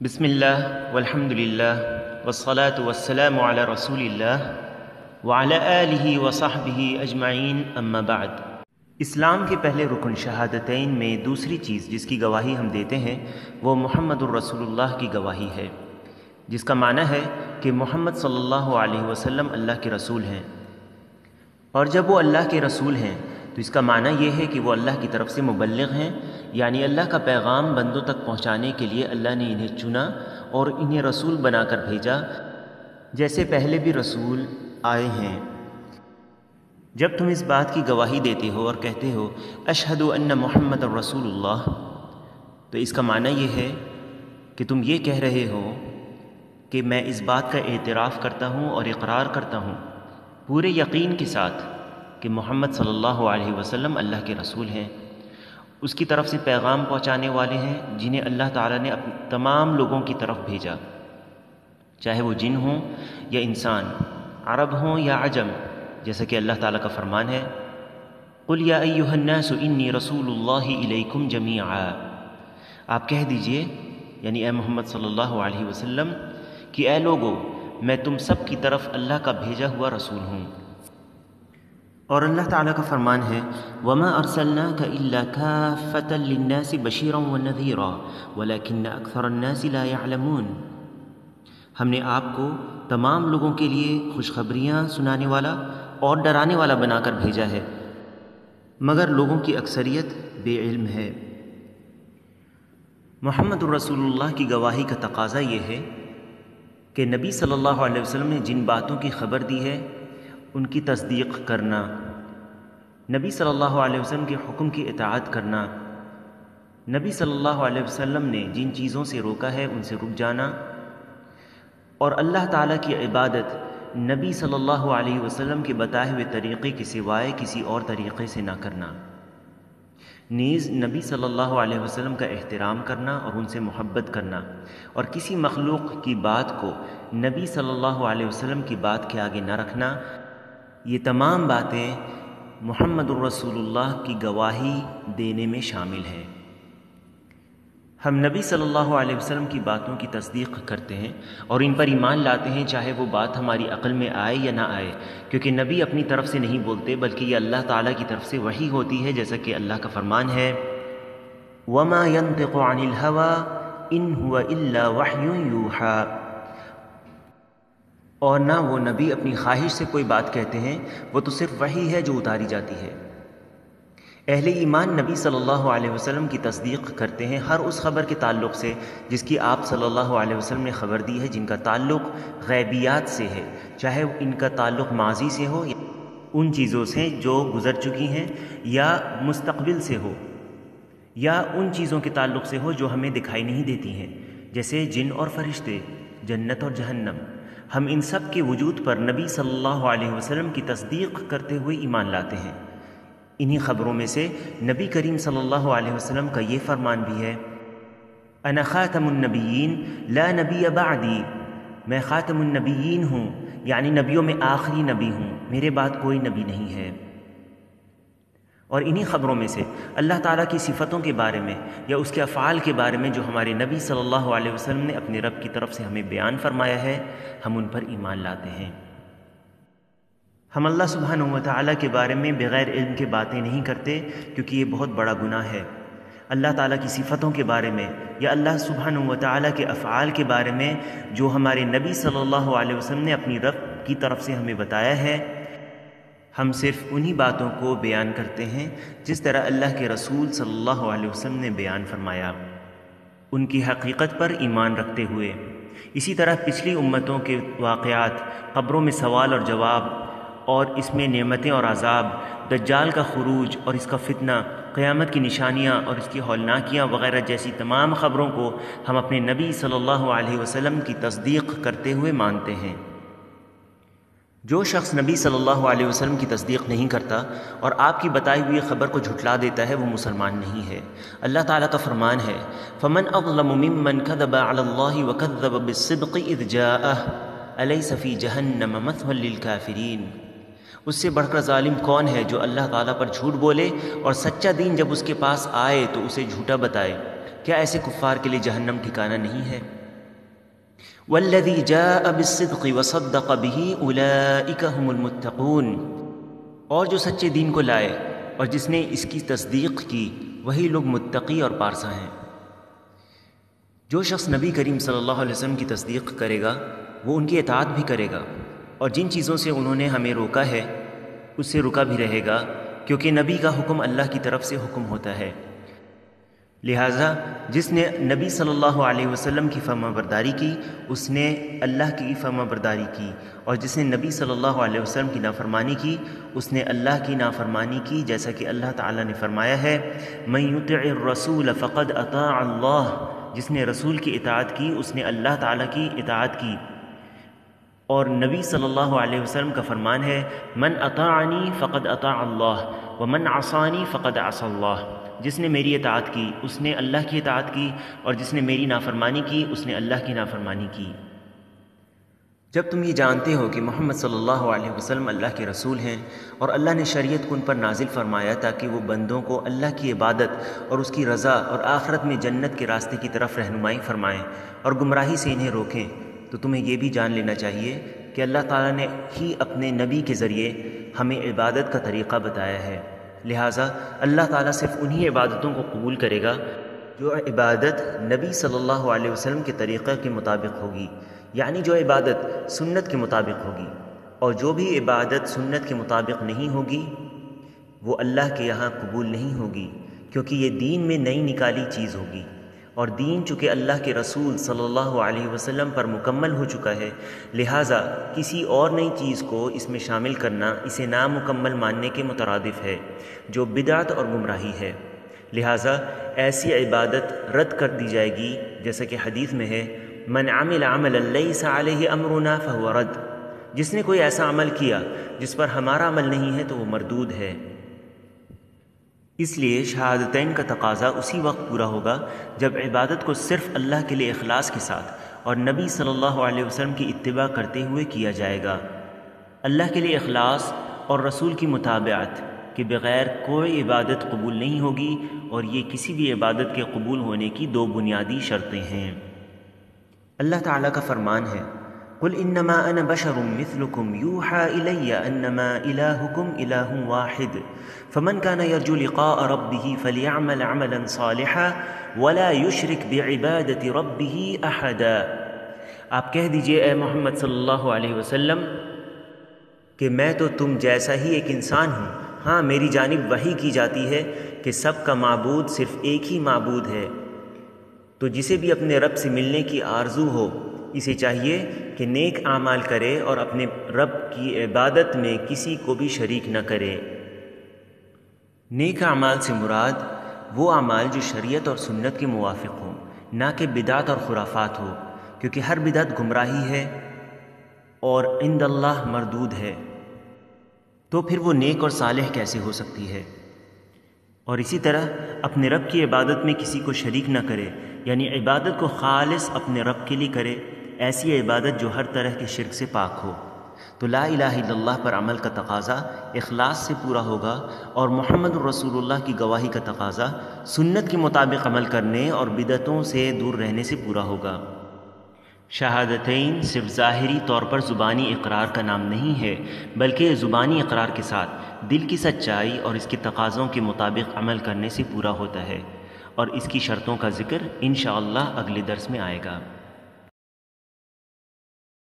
بسم اللہ والحمد للہ والصلاة والسلام علی رسول اللہ وعلی آلہ وصحبہ اجمعین اما بعد۔ اسلام کے پہلے رکن شہادتین میں دوسری چیز جس کی گواہی ہم دیتے ہیں وہ محمد الرسول اللہ کی گواہی ہے، جس کا معنی ہے کہ محمد صلی اللہ علیہ وسلم اللہ کے رسول ہیں، اور جب وہ اللہ کے رسول ہیں تو اس کا معنی یہ ہے کہ وہ اللہ کی طرف سے مبلغ ہیں، یعنی اللہ کا پیغام بندوں تک پہنچانے کے لیے اللہ نے انہیں چنا اور انہیں رسول بنا کر بھیجا، جیسے پہلے بھی رسول آئے ہیں۔ جب تم اس بات کی گواہی دیتے ہو اور کہتے ہو اشہد ان محمد الرسول اللہ، تو اس کا معنی یہ ہے کہ تم یہ کہہ رہے ہو کہ میں اس بات کا اعتراف کرتا ہوں اور اقرار کرتا ہوں پورے یقین کے ساتھ کہ محمد صلی اللہ علیہ وسلم اللہ کے رسول ہیں، اس کی طرف سے پیغام پہنچانے والے ہیں جنہیں اللہ تعالیٰ نے تمام لوگوں کی طرف بھیجا، چاہے وہ جن ہوں یا انسان، عرب ہوں یا عجم، جیسا کہ اللہ تعالیٰ کا فرمان ہے قُلْ يَا أَيُّهَا النَّاسُ إِنِّي رَسُولُ اللَّهِ إِلَيْكُمْ جَمِيعًا، آپ کہہ دیجئے یعنی اے محمد صلی اللہ علیہ وسلم کہ اے لوگو میں تم سب کی طرف اللہ کا بھیجا ہوا رسول ہوں۔ اور اللہ تعالیٰ کا فرمان ہے وَمَا أَرْسَلْنَاكَ إِلَّا كَافَّةً لِلنَّاسِ بَشِيرًا وَنَذِيرًا وَلَكِنَّ أَكْثَرَ النَّاسِ لَا يَعْلَمُونَ، ہم نے آپ کو تمام لوگوں کے لیے خوشخبریاں سنانے والا اور ڈرانے والا بنا کر بھیجا ہے، مگر لوگوں کی اکثریت بے علم ہے۔ محمد الرسول اللہ کی گواہی کا تقاضا یہ ہے کہ نبی صلی اللہ علیہ وسلم نے جن باتوں کی خبر دی ہے ان کی تصدیق کرنا، نبی صلی اللہ علیہ وسلم کے حکم کی اطاعت کرنا، نبی صلی اللہ علیہ وسلم نے جن چیزوں سے روکا ہے ان سے رک جانا، اور اللہ تعالیٰ کی عبادت نبی صلی اللہ علیہ وسلم کے بتائے ہوئے طریقے کے سوائے کسی اور طریقے سے نہ کرنا، نیز نبی صلی اللہ علیہ وسلم کا احترام کرنا اور ان سے محبت کرنا، اور کسی مخلوق کی بات کو نبی صلی اللہ علیہ وسلم کی بات کے آگے نہ رکھنا، یہ تمام باتیں محمد الرسول اللہ کی گواہی دینے میں شامل ہیں۔ ہم نبی صلی اللہ علیہ وسلم کی باتوں کی تصدیق کرتے ہیں اور ان پر ایمان لاتے ہیں، چاہے وہ بات ہماری عقل میں آئے یا نہ آئے، کیونکہ نبی اپنی طرف سے نہیں بولتے بلکہ یہ اللہ تعالیٰ کی طرف سے وحی ہوتی ہے، جیسا کہ اللہ کا فرمان ہے وَمَا يَنطِقُ عَنِ الْهَوَىٰ إِنْ هُوَ إِلَّا وَحْيٌ يُوحَىٰ، اور نہ وہ نبی اپنی خواہش سے کوئی بات کہتے ہیں، وہ تو صرف وحی ہے جو اتاری جاتی ہے۔ اہل ایمان نبی صلی اللہ علیہ وسلم کی تصدیق کرتے ہیں ہر اس خبر کے تعلق سے جس کی آپ صلی اللہ علیہ وسلم نے خبر دی ہے، جن کا تعلق غیبیات سے ہے، چاہے ان کا تعلق ماضی سے ہو یا ان چیزوں سے جو گزر چکی ہیں، یا مستقبل سے ہو، یا ان چیزوں کے تعلق سے ہو جو ہمیں دکھائی نہیں دیتی ہیں، جیسے جن اور فرشتے، جنت اور جہنم۔ ہم ان سب کے وجود پر نبی صلی اللہ علیہ وسلم کی تصدیق کرتے ہوئے ایمان لاتے ہیں۔ انہی خبروں میں سے نبی کریم صلی اللہ علیہ وسلم کا یہ فرمان بھی ہے انا خاتم النبیین لا نبی بعدی، میں خاتم النبیین ہوں، یعنی نبیوں میں آخری نبی ہوں، میرے بعد کوئی نبی نہیں ہے۔ اور انہی خبروں میں سے اللہ تعالیٰ کی صفتوں کے بارے میں یا اس کے افعال کے بارے میں جو ہمارے نبی صلی اللہ علیہ وسلم نے اپنے رب کی طرف سے ہمیں بیان فرمایا ہے، ہم ان پر ایمان لاتے ہیں۔ ہم اللہ سبحانہ و تعالیٰ کے بارے میں بغیر علم کے باتیں نہیں کرتے، کیونکہ یہ بہت بڑا گناہ ہے۔ اللہ تعالیٰ کی صفتوں کے بارے میں یا اللہ سبحانہ و تعالیٰ کے افعال کے بارے میں جو ہمارے نبی صلی اللہ علیہ وسلم نے اپنی رب کی طرف سے ہمیں بتایا ہے، ہم صرف انہی باتوں کو بیان کرتے ہیں جس طرح اللہ کے رسول صلی اللہ علیہ وسلم نے بیان فرمایا، ان کی حقیقت پر ایمان رکھتے ہوئے۔ اسی طرح پچھلی امتوں کے واقعات، قبروں میں سوال اور جواب، اور اس میں نعمتیں اور عذاب، دجال کا خروج اور اس کا فتنہ، قیامت کی نشانیاں اور اس کی ہولناکیاں وغیرہ جیسی تمام خبروں کو ہم اپنے نبی صلی اللہ علیہ وسلم کی تصدیق کرتے ہوئے مانتے ہیں۔ جو شخص نبی صلی اللہ علیہ وسلم کی تصدیق نہیں کرتا اور آپ کی بتائی ہوئی خبر کو جھٹلا دیتا ہے، وہ مسلمان نہیں ہے۔ اللہ تعالیٰ کا فرمان ہے فَمَنْ أَظْلَمُ مِمَّنْ كَذَبَ عَلَى اللَّهِ وَكَذَّبَ بِالصِّدْقِ إِذْ جَاءَهُ أَلَيْسَ فِي جَهَنَّمَ مَثْوًى لِلْكَافِرِينَ، اس سے بڑھ کر ظالم کون ہے جو اللہ تعالیٰ پر جھوٹ بولے اور سچا دین جب اس کے پاس آئے تو اسے جھوٹا بتائے، کیا ایسے کفار کے لیے جہنم ٹھکانہ نہیں ہے؟ والذی جاء بالصدق وصدق به اولئک هم المتقون، اور جو سچے دین کو لائے اور جس نے اس کی تصدیق کی وہی لوگ متقی اور پارسا ہیں۔ جو شخص نبی کریم صلی اللہ علیہ وسلم کی تصدیق کرے گا وہ ان کی اطاعت بھی کرے گا، اور جن چیزوں سے انہوں نے ہمیں روکا ہے اس سے رکا بھی رہے گا، کیونکہ نبی کا حکم اللہ کی طرف سے حکم ہوتا ہے۔ لہٰذا جس نے نبی صلی اللہ علیہ وسلم کی فرما برداری کی اس نے اللہ کی فرما برداری کی، اور جس نے نبی صلی اللہ علیہ وسلم کی نافرمانی کی اس نے اللہ کی نافرمانی کی، جیسا کہ اللہ تعالیٰ نے فرمایا ہے من یطع الرسول فقد اطاع اللہ، جس نے رسول کی اطاعت کی اس نے اللہ تعالیٰ کی اطاعت کی۔ اور نبی صلی اللہ علیہ وسلم کا فرمان ہے من اطاعنی فقد اطاع اللہ ومن عصانی فقد عصى اللہ، جس نے میری اطاعت کی اس نے اللہ کی اطاعت کی، اور جس نے میری نافرمانی کی اس نے اللہ کی نافرمانی کی۔ جب تم یہ جانتے ہو کہ محمد صلی اللہ علیہ وسلم اللہ کے رسول ہیں اور اللہ نے شریعت کو ان پر نازل فرمایا تاکہ وہ بندوں کو اللہ کی عبادت اور اس کی رضا اور آخرت میں جنت کے راستے کی طرف رہنمائی فرمائیں اور گمراہی سے انہیں روکیں، تو تمہیں یہ بھی جان لینا چاہیے کہ اللہ تعالیٰ نے ہی اپنے نبی کے ذریعے ہمیں عبادت کا طریقہ بتایا ہے۔ لہٰذا اللہ تعالیٰ صرف انہی عبادتوں کو قبول کرے گا جو عبادت نبی صلی اللہ علیہ وسلم کے طریقہ کے مطابق ہوگی، یعنی جو عبادت سنت کے مطابق ہوگی، اور جو بھی عبادت سنت کے مطابق نہیں ہوگی وہ اللہ کے یہاں قبول نہیں ہوگی، کیونکہ یہ دین میں نئی نکالی چیز ہوگی، اور دین چونکہ اللہ کے رسول صلی اللہ علیہ وسلم پر مکمل ہو چکا ہے، لہٰذا کسی اور نئی چیز کو اس میں شامل کرنا اسے نامکمل ماننے کے مترادف ہے، جو بدعت اور گمراہی ہے۔ لہٰذا ایسی عبادت رد کر دی جائے گی، جیسا کہ حدیث میں ہے من عمل عملا لیس علیہ امرنا فہو رد، جس نے کوئی ایسا عمل کیا جس پر ہمارا عمل نہیں ہے تو وہ مردود ہے۔ اس لیے شہادتین کا تقاضا اسی وقت پورا ہوگا جب عبادت کو صرف اللہ کے لیے اخلاص کے ساتھ اور نبی صلی اللہ علیہ وسلم کی اتباع کرتے ہوئے کیا جائے گا۔ اللہ کے لیے اخلاص اور رسول کی متابعت کے بغیر کوئی عبادت قبول نہیں ہوگی، اور یہ کسی بھی عبادت کے قبول ہونے کی دو بنیادی شرطیں ہیں۔ اللہ تعالیٰ کا فرمان ہے قل انما انا بشر مثلكم يوحى الي انما الهكم اله واحد فمن كان يرجو لقاء ربه فليعمل عملا صالحا ولا يشرك بعبادة ربه احدا۔ آپ کہہ دیجئے اے محمد صلی اللہ علیہ وسلم کہ میں تو تم جیسا ہی ایک انسان ہوں، ہاں میری جانب وحی کی جاتی ہے کہ سب کا معبود صرف ایک ہی معبود ہے، تو جسے بھی اپنے رب سے ملنے کی آرزو ہو اسے چاہیے کہ نیک اعمال کرے اور اپنے رب کی عبادت میں کسی کو بھی شریک نہ کرے۔ نیک اعمال سے مراد وہ اعمال جو شریعت اور سنت کے موافق ہوں، نہ کہ بدعت اور خرافات ہو، کیونکہ ہر بدعت گمراہی ہے اور عند اللہ مردود ہے، تو پھر وہ نیک اور صالح کیسے ہو سکتی ہے؟ اور اسی طرح اپنے رب کی عبادت میں کسی کو شریک نہ کرے، یعنی عبادت کو خالص اپنے رب کے لیے کرے، ایسی عبادت جو ہر طرح کے شرک سے پاک ہو۔ تو لا الہ الا اللہ پر عمل کا تقاضا اخلاص سے پورا ہوگا، اور محمد رسول اللہ کی گواہی کا تقاضا سنت کے مطابق عمل کرنے اور بدعتوں سے دور رہنے سے پورا ہوگا۔ شہادتین صرف ظاہری طور پر زبانی اقرار کا نام نہیں ہے، بلکہ زبانی اقرار کے ساتھ دل کی سچائی اور اس کے تقاضوں کے مطابق عمل کرنے سے پورا ہوتا ہے، اور اس کی شرطوں کا ذکر انشاءاللہ اگلے درس میں آئے گا۔